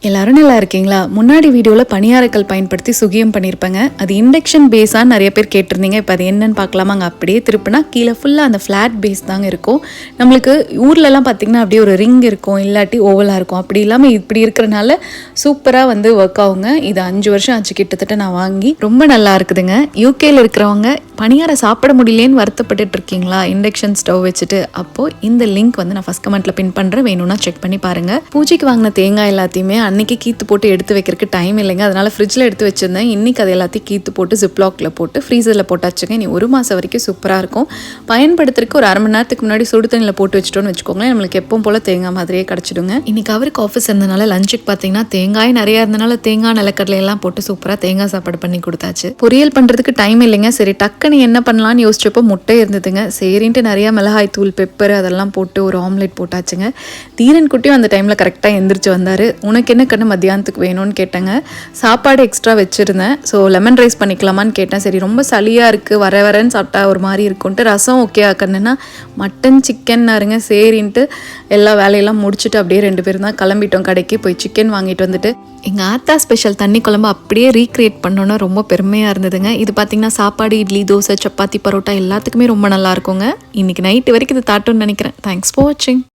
எல்லாரும் நல்லா இருக்கீங்களா? முன்னாடி வீடியோவில் பணியாரக்கல் பயன்படுத்தி சுகியம் பண்ணியிருப்பேங்க. அது இண்டக்ஷன் பேஸான்னு நிறைய பேர் கேட்டிருந்தீங்க. இப்போ அது என்னன்னு பார்க்கலாமாங்க. அப்படியே திருப்பினா கீழே ஃபுல்லாக அந்த ஃப்ளாட் பேஸ் தாங்க இருக்கும். நம்மளுக்கு ஊர்லலாம் பார்த்திங்கன்னா அப்படியே ஒரு ரிங் இருக்கும், இல்லாட்டி ஓவலாக இருக்கும். அப்படி இல்லாமல் இப்படி இருக்கிறனால சூப்பராக வந்து ஒர்க் ஆகுங்க. இது 5 வருஷம் ஆச்சு கிட்டத்தட்ட நான் வாங்கி. ரொம்ப நல்லா இருக்குதுங்க. யூகேயில் இருக்கிறவங்க பணியாரம் சாப்பிட முடியலேன்னு வருத்தப்பட்டு இருக்கீங்களா இண்டக்ஷன் ஸ்டவ் வச்சுட்டு? அப்போது இந்த லிங்க் வந்து நான் ஃபஸ்ட் கமெண்ட்டில் பின் பண்ணுறேன், வேணும்னா செக் பண்ணி பாருங்கள். பூஜைக்கு வாங்கின தேங்காய் எல்லாத்தையுமே அன்றைக்கி கீத்து போட்டு எடுத்து வைக்கிறதுக்கு டைம் இல்லைங்க. அதனால் ஃப்ரிட்ஜில் எடுத்து வச்சுருந்தேன். இன்றைக்கி அது எல்லாத்தையும் கீத்து போட்டு ஜிப்லாக்ல போட்டு ஃப்ரீசரில் போட்டாச்சுங்க. இனி 1 மாதம் வரைக்கும் சூப்பராக இருக்கும். பயன்படுத்துறதுக்கு ஒரு 1/2 மணி நேரத்துக்கு முன்னாடி சுடு தண்ணியில் போட்டு வச்சுட்டோன்னு வச்சுக்கோங்களேன், நம்மளுக்கு எப்பவும் போல் தேங்காய் மாதிரியே கிடச்சிடுங்க. இன்றைக்கி அவருக்கு ஆஃபீஸ் இருந்தனால லஞ்சுக்கு பார்த்தீங்கன்னா தேங்காய் நிறையா இருந்தனால தேங்காய் நிலக்கடலை எல்லாம் போட்டு சூப்பராக தேங்காய் சாப்பாடு பண்ணி கொடுத்தாச்சு. பொரியல் பண்ணுறதுக்கு டைம் இல்லைங்க. சரி டக்குன்னு என்ன பண்ணலான்னு யோசிச்சப்போ முட்டை இருந்ததுங்க. சரின்ட்டு நிறையா மிளகாய் தூள், பெப்பர் அதெல்லாம் போட்டு ஒரு ஆம்லேட் போட்டாச்சுங்க. தீரன் குட்டியும் அந்த டைமில் கரெக்டாக எந்திரிச்சு வந்தார். உனக்கு என்ன கண்ணு மத்தியானத்துக்கு வேணும்னு கேட்டேங்க. சாப்பாடு எக்ஸ்ட்ரா வச்சுருந்தேன். ஸோ லெமன் ரைஸ் பண்ணிக்கலாமான்னு கேட்டேன். சரி ரொம்ப சளியாக இருக்குது, வரன்னு சாப்பிட்டா ஒரு மாதிரி இருக்குன்ட்டு ரசம் ஓகே ஆக்கணுன்னா மட்டன் சிக்கன்னாருங்க. சரின்ட்டு எல்லா வேலையெல்லாம் முடிச்சுட்டு அப்படியே 2 பேரும் தான் கிளம்பிட்டோம் கடைக்கு. போய் சிக்கன் வாங்கிட்டு வந்துட்டு எங்கள் ஆத்தா ஸ்பெஷல் தண்ணி குழம்பு அப்படியே ரீக்ரியேட் பண்ணோன்னா ரொம்ப பெருமையாக இருந்ததுங்க. இது பார்த்திங்கன்னா சாப்பாடு, இட்லி, தோசை, சப்பாத்தி, பரோட்டா எல்லாத்துக்குமே ரொம்ப நல்லா இருக்குங்க. இன்றைக்கி நைட்டு வரைக்கும் இது தாட்டுன்னு நினைக்கிறேன். தேங்க்ஸ் ஃபார் வாட்சிங்.